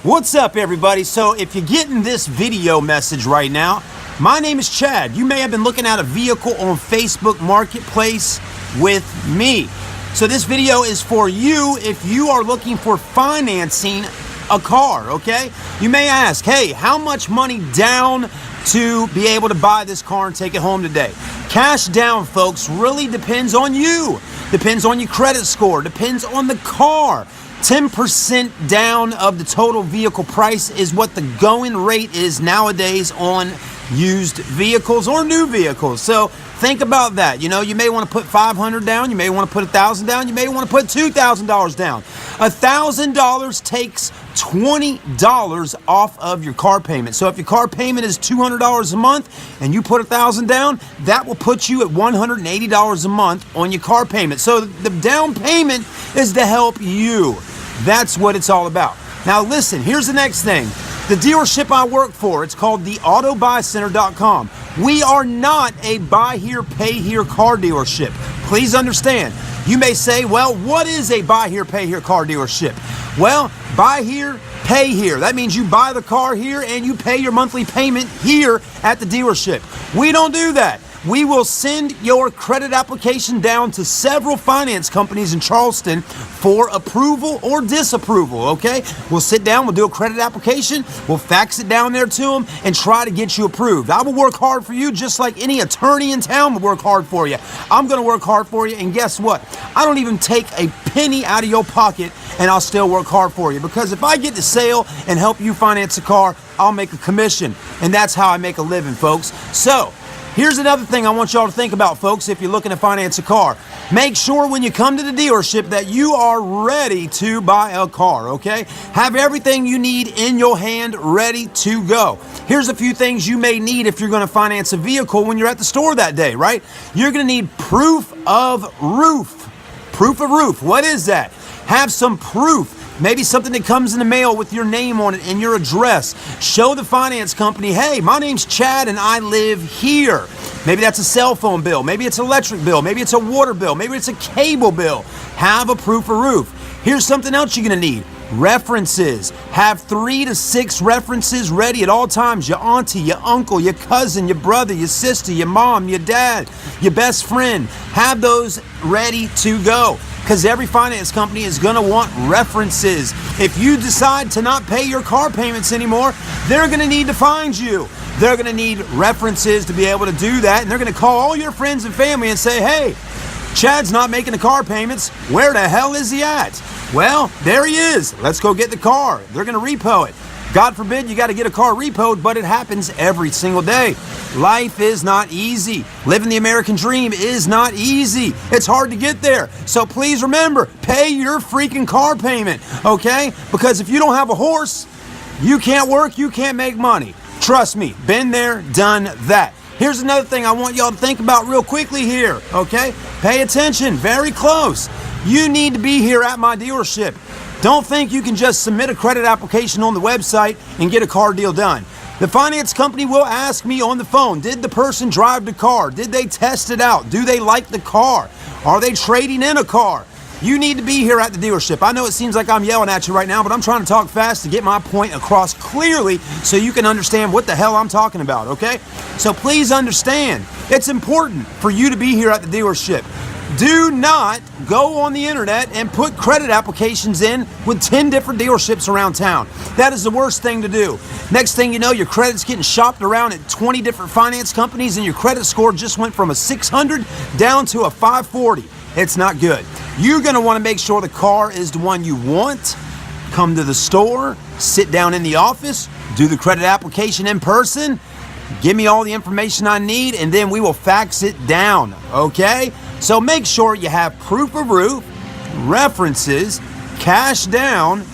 What's up, everybody? So if you're getting this video message right now, my name is Chad. You may have been looking at a vehicle on Facebook Marketplace with me. So this video is for you if you are looking for financing a car, okay? You may ask, hey, how much money down to be able to buy this car and take it home today? Cash down, folks, really depends on you. Depends on your credit score, depends on the car. 10% down of the total vehicle price is what the going rate is nowadays on used vehicles or new vehicles. So think about that. You know, you may want to put $500 down, you may want to put $1,000 down, you may want to put $2,000 down. $1,000 takes $20 off of your car payment. So if your car payment is $200 a month and you put $1,000 down, that will put you at $180 a month on your car payment. So the down payment is to help you. That's what it's all about. Now listen, here's the next thing. The dealership I work for, it's called the AutoBuyCenter.com. We are not a buy here, pay here car dealership. Please understand. You may say, well, what is a buy here, pay here car dealership? Well, buy here, pay here. That means you buy the car here and you pay your monthly payment here at the dealership. We don't do that. We will send your credit application down to several finance companies in Charleston for approval or disapproval, okay? We'll sit down, we'll do a credit application, we'll fax it down there to them and try to get you approved. I will work hard for you just like any attorney in town will work hard for you. I'm gonna work hard for you, and guess what? I don't even take a penny out of your pocket and I'll still work hard for you, because if I get the sale and help you finance a car, I'll make a commission, and that's how I make a living, folks. So, here's another thing I want y'all to think about, folks, if you're looking to finance a car. Make sure when you come to the dealership that you are ready to buy a car, okay? Have everything you need in your hand ready to go. Here's a few things you may need if you're going to finance a vehicle when you're at the store that day, right? You're going to need proof of roof. Proof of roof. What is that? Have some proof. Maybe something that comes in the mail with your name on it and your address. Show the finance company, hey, my name's Chad and I live here. Maybe that's a cell phone bill. Maybe it's an electric bill. Maybe it's a water bill. Maybe it's a cable bill. Have a proof of roof. Here's something else you're going to need. References. Have 3 to 6 references ready at all times. Your auntie, your uncle, your cousin, your brother, your sister, your mom, your dad, your best friend. Have those ready to go, because every finance company is going to want references. If you decide to not pay your car payments anymore, they're going to need to find you. They're going to need references to be able to do that, and they're going to call all your friends and family and say, hey, Chad's not making the car payments. Where the hell is he at? Well, there he is. Let's go get the car. They're going to repo it. God forbid you got to get a car repoed, but it happens every single day. Life is not easy. Living the American dream is not easy. It's hard to get there. So please remember, pay your freaking car payment, okay? Because if you don't have a horse, you can't work, you can't make money. Trust me, been there, done that. Here's another thing I want y'all to think about real quickly here, okay? Pay attention, very close. You need to be here at my dealership. Don't think you can just submit a credit application on the website and get a car deal done. The finance company will ask me on the phone, did the person drive the car? Did they test it out? Do they like the car? Are they trading in a car? You need to be here at the dealership. I know it seems like I'm yelling at you right now, but I'm trying to talk fast to get my point across clearly so you can understand what the hell I'm talking about, okay? So please understand, it's important for you to be here at the dealership. Do not go on the internet and put credit applications in with 10 different dealerships around town. That is the worst thing to do. Next thing you know, your credit's getting shopped around at 20 different finance companies and your credit score just went from a 600 down to a 540. It's not good. You're going to want to make sure the car is the one you want. Come to the store, sit down in the office, do the credit application in person, give me all the information I need, and then we will fax it down, okay? So make sure you have proof of roof, references, cash down,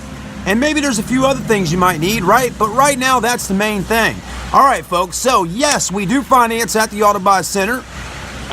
and maybe there's a few other things you might need, right? But right now, that's the main thing. All right, folks, so yes, we do finance at the Auto Buy Center.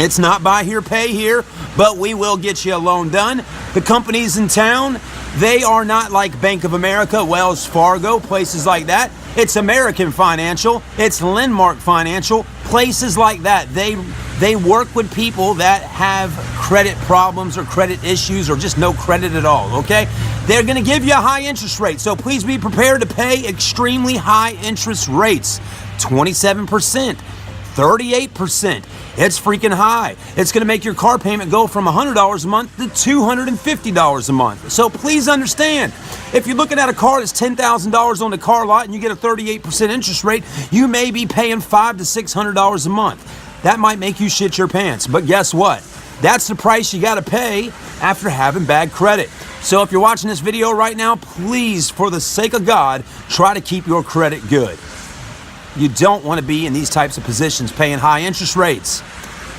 It's not buy here, pay here, but we will get you a loan done. The companies in town, they are not like Bank of America, Wells Fargo, places like that. It's American Financial, it's Landmark Financial, places like that. They work with people that have credit problems or credit issues or just no credit at all, okay? they're going to give you a high interest rate. So please be prepared to pay extremely high interest rates. 27%, 38%. It's freaking high. It's going to make your car payment go from $100 a month to $250 a month. So please understand, if you're looking at a car that's $10,000 on the car lot and you get a 38% interest rate, you may be paying $500 to $600 a month. That might make you shit your pants. But guess what? That's the price you got to pay after having bad credit. So if you're watching this video right now, please, for the sake of God, try to keep your credit good. You don't want to be in these types of positions paying high interest rates.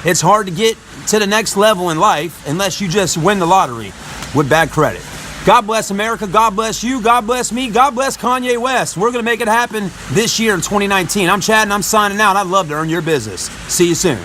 It's hard to get to the next level in life unless you just win the lottery with bad credit. God bless America. God bless you. God bless me. God bless Kanye West. We're going to make it happen this year in 2019. I'm Chad and I'm signing out. I'd love to earn your business. See you soon.